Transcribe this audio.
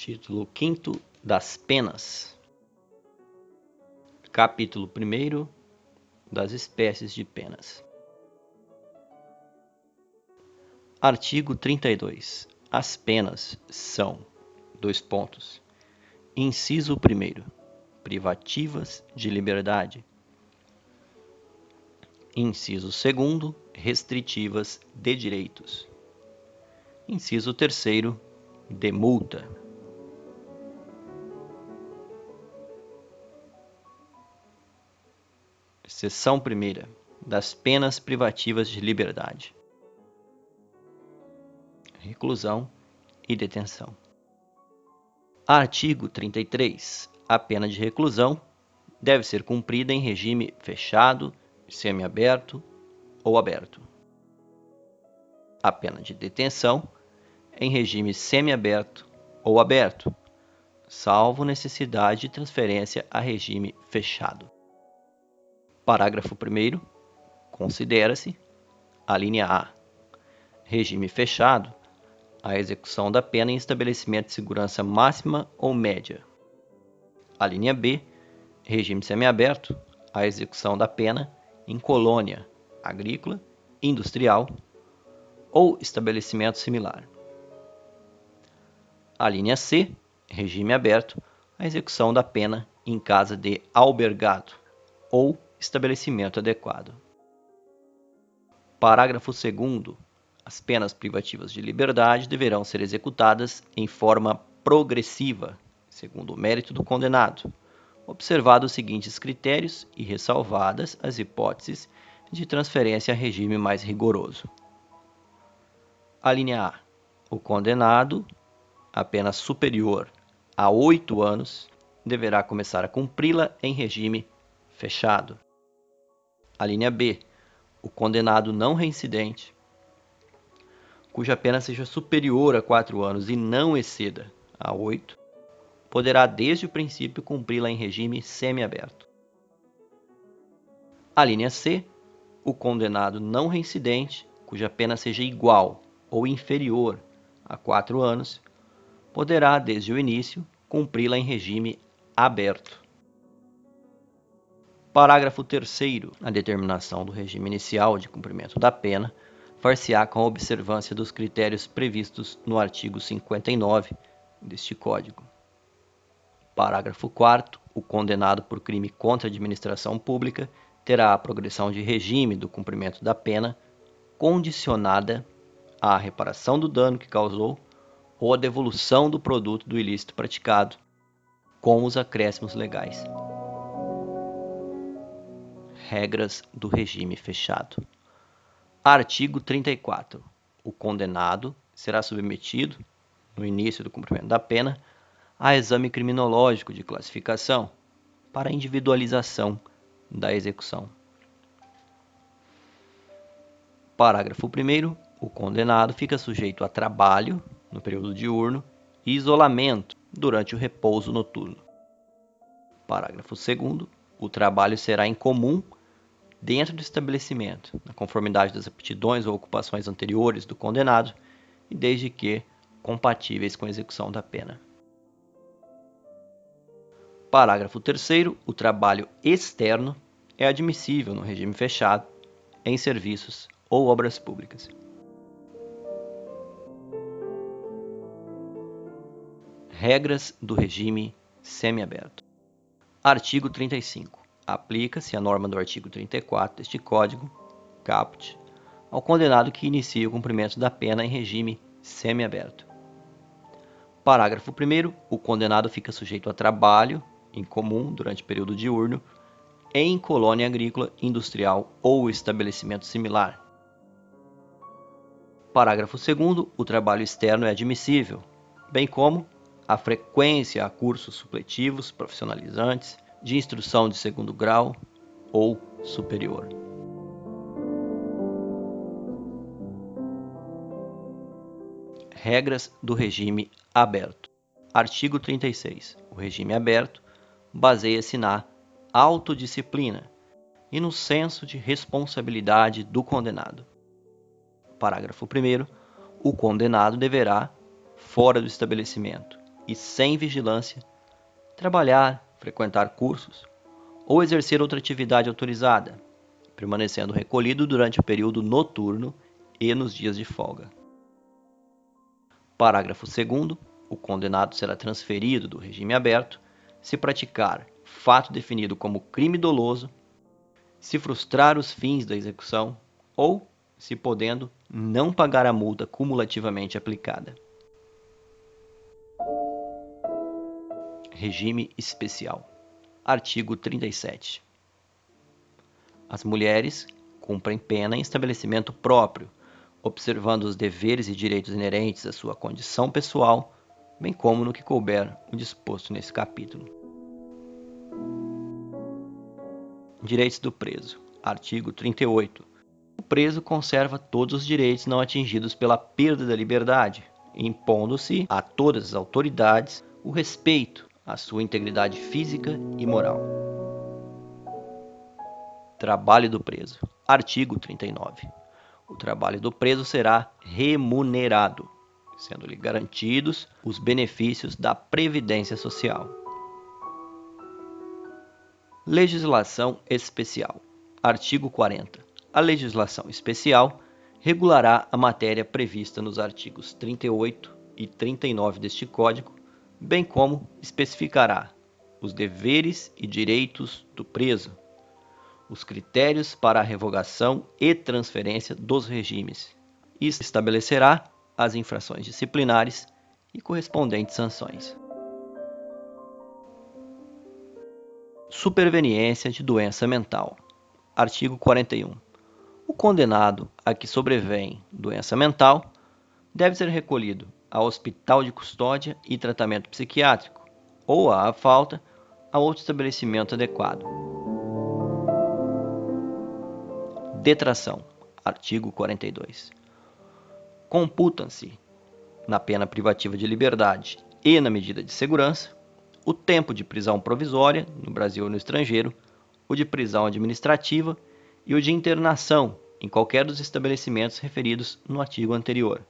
Título 5º das penas. Capítulo 1º das espécies de penas. Artigo 32. As penas são: Inciso 1º. Privativas de liberdade. Inciso 2º. Restritivas de direitos. Inciso 3º. De multa. Seção 1ª. Das penas privativas de liberdade. Reclusão e detenção. Artigo 33. A pena de reclusão deve ser cumprida em regime fechado, semiaberto ou aberto. A pena de detenção em regime semiaberto ou aberto, salvo necessidade de transferência a regime fechado. Parágrafo 1º. Considera-se: alínea A. Regime fechado, a execução da pena em estabelecimento de segurança máxima ou média. Alínea B. Regime semiaberto, a execução da pena em colônia agrícola, industrial ou estabelecimento similar. Alínea C. Regime aberto, a execução da pena em casa de albergado ou estabelecimento adequado. Parágrafo 2º. As penas privativas de liberdade deverão ser executadas em forma progressiva, segundo o mérito do condenado, observados os seguintes critérios e ressalvadas as hipóteses de transferência a regime mais rigoroso. Alínea A. O condenado a pena superior a 8 anos deverá começar a cumpri-la em regime fechado. Alínea B. O condenado não reincidente, cuja pena seja superior a 4 anos e não exceda a 8, poderá desde o princípio cumpri-la em regime semiaberto. Alínea C. O condenado não reincidente, cuja pena seja igual ou inferior a 4 anos, poderá desde o início cumpri-la em regime aberto. Parágrafo 3º. A determinação do regime inicial de cumprimento da pena far-se-á com a observância dos critérios previstos no artigo 59 deste Código. Parágrafo 4º. O condenado por crime contra a administração pública terá a progressão de regime do cumprimento da pena condicionada à reparação do dano que causou ou à devolução do produto do ilícito praticado, com os acréscimos legais. Regras do regime fechado. Artigo 34. O condenado será submetido, no início do cumprimento da pena, a exame criminológico de classificação para individualização da execução. Parágrafo 1º. O condenado fica sujeito a trabalho no período diurno e isolamento durante o repouso noturno. Parágrafo 2º. O trabalho será em comum dentro do estabelecimento, na conformidade das aptidões ou ocupações anteriores do condenado e desde que compatíveis com a execução da pena. Parágrafo 3º. O trabalho externo é admissível no regime fechado, em serviços ou obras públicas. Regras do regime semiaberto. Artigo 35. Aplica-se a norma do artigo 34 deste Código, caput, ao condenado que inicia o cumprimento da pena em regime semiaberto. Parágrafo 1º. O condenado fica sujeito a trabalho em comum durante o período diurno em colônia agrícola, industrial ou estabelecimento similar. Parágrafo 2º. O trabalho externo é admissível, bem como a frequência a cursos supletivos profissionalizantes de instrução de segundo grau ou superior. Regras do regime aberto. Artigo 36. O regime aberto baseia-se na autodisciplina e no senso de responsabilidade do condenado. Parágrafo 1º. O condenado deverá, fora do estabelecimento, e sem vigilância, trabalhar, frequentar cursos ou exercer outra atividade autorizada, permanecendo recolhido durante o período noturno e nos dias de folga. Parágrafo 2º. O condenado será transferido do regime aberto se praticar fato definido como crime doloso, se frustrar os fins da execução ou, se podendo, não pagar a multa cumulativamente aplicada. Regime especial. Artigo 37. As mulheres cumprem pena em estabelecimento próprio, observando os deveres e direitos inerentes à sua condição pessoal, bem como no que couber o disposto nesse capítulo. Direitos do preso. Artigo 38. O preso conserva todos os direitos não atingidos pela perda da liberdade, impondo-se a todas as autoridades o respeito à sua integridade física e moral. Trabalho do preso. Artigo 39. O trabalho do preso será remunerado, sendo-lhe garantidos os benefícios da Previdência Social. Legislação especial. Artigo 40. A legislação especial regulará a matéria prevista nos artigos 38 e 39 deste Código, bem como especificará os deveres e direitos do preso, os critérios para a revogação e transferência dos regimes e estabelecerá as infrações disciplinares e correspondentes sanções. Superveniência de doença mental. Artigo 41. O condenado a que sobrevém doença mental deve ser recolhido ao hospital de custódia e tratamento psiquiátrico ou, à falta, a outro estabelecimento adequado. Detração. Artigo 42. Computam-se na pena privativa de liberdade e na medida de segurança o tempo de prisão provisória no Brasil ou no estrangeiro, o de prisão administrativa e o de internação em qualquer dos estabelecimentos referidos no artigo anterior.